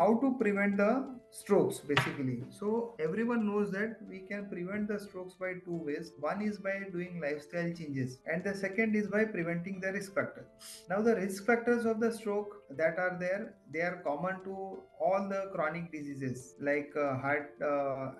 how to prevent the strokes basically. So everyone knows that we can prevent the strokes by two ways. One is by doing lifestyle changes, and the second is by preventing the risk factors. Now the risk factors of the stroke that are there, they are common to all the chronic diseases like heart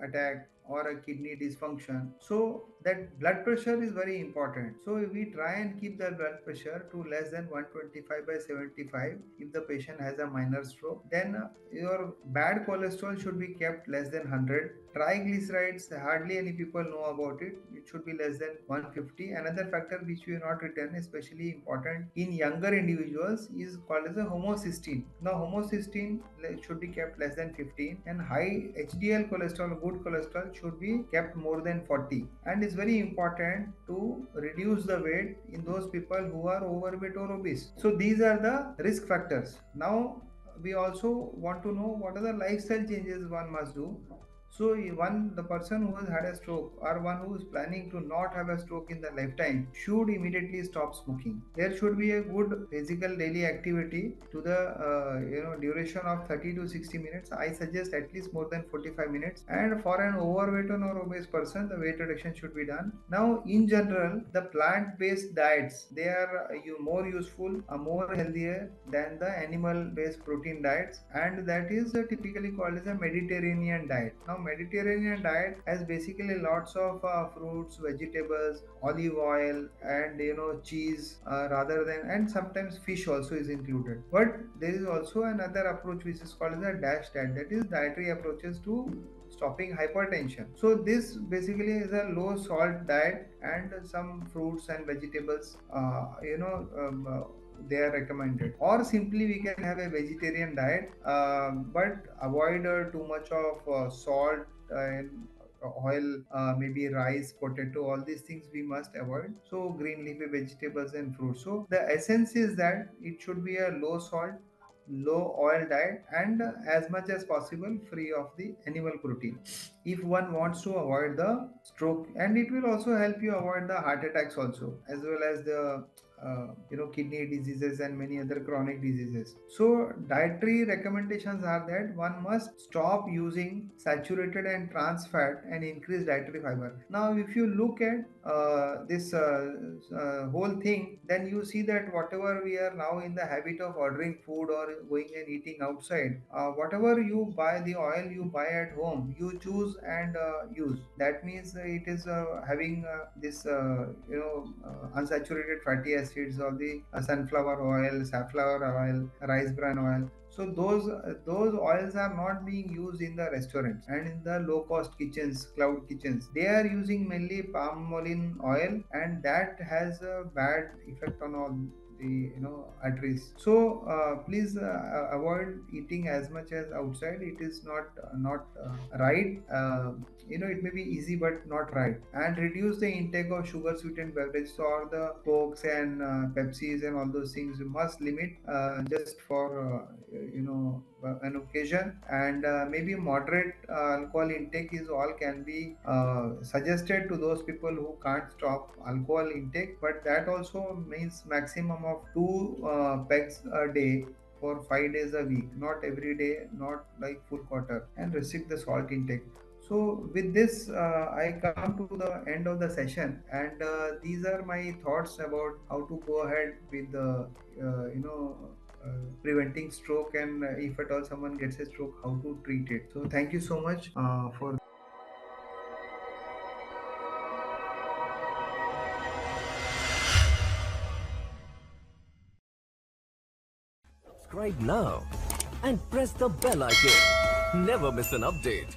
attack or a kidney dysfunction. So that blood pressure is very important. So we try and keep the blood pressure to less than 125 by 75 if the patient has a minor stroke. Then your bad cholesterol should be kept less than 100. Triglycerides, hardly any people know about it. It should be less than 150. Another factor which we have not written, especially important in younger individuals, is called as a homocysteine. Now, homocysteine should be kept less than 15, and high HDL cholesterol, good cholesterol, should be kept more than 40. And it's very important to reduce the weight in those people who are overweight or obese. So these are the risk factors. Now, we also want to know what are the lifestyle changes one must do. So the person who has had a stroke or one who is planning to not have a stroke in the lifetime should immediately stop smoking. There should be a good physical daily activity to the duration of 30 to 60 minutes. I suggest at least more than 45 minutes. And for an overweight or obese person, the weight reduction should be done. Now, in general, the plant-based diets, they are more useful, more healthier than the animal-based protein diets, and that is typically called as a Mediterranean diet. Now, Mediterranean diet has basically lots of fruits, vegetables, olive oil, and cheese, rather than, and sometimes fish also is included. But there is also another approach which is called as a DASH diet, that is dietary approaches to stopping hypertension. So this basically is a low salt diet, and some fruits and vegetables they are recommended. Or simply we can have a vegetarian diet, but avoid too much of salt and oil, maybe rice, potato, all these things we must avoid. So green leafy vegetables and fruits. So the essence is that it should be a low salt, low oil diet, and as much as possible free of the animal protein if one wants to avoid the stroke. And it will also help you avoid the heart attacks also, as well as the kidney diseases and many other chronic diseases. So dietary recommendations are that one must stop using saturated and trans fat and increase dietary fiber. Now if you look at this whole thing, then you see that whatever we are now in the habit of ordering food or going and eating outside, whatever you buy, the oil you buy at home, you choose and use. That means it is having this unsaturated fatty acids, or the sunflower oil, safflower oil, rice bran oil. So those oils are not being used in the restaurants and in the low cost kitchens, cloud kitchens. They are using mainly palm oil, and that has a bad effect on all the arteries. So please avoid eating as much as outside. It is not right. It may be easy but not right. And reduce the intake of sugar sweetened beverages, or the cokes and pepsis and all those things you must limit, just for an occasion. And maybe moderate alcohol intake is all can be suggested to those people who can't stop alcohol intake, but that also means maximum of 2 pegs a day for 5 days a week, not every day, not like full quarter. And restrict the salt intake. So with this, I come to the end of the session, and these are my thoughts about how to go ahead with the preventing stroke, and if at all someone gets a stroke, how to treat it. So thank you so much for. Subscribe now and press the bell icon. Never miss an update.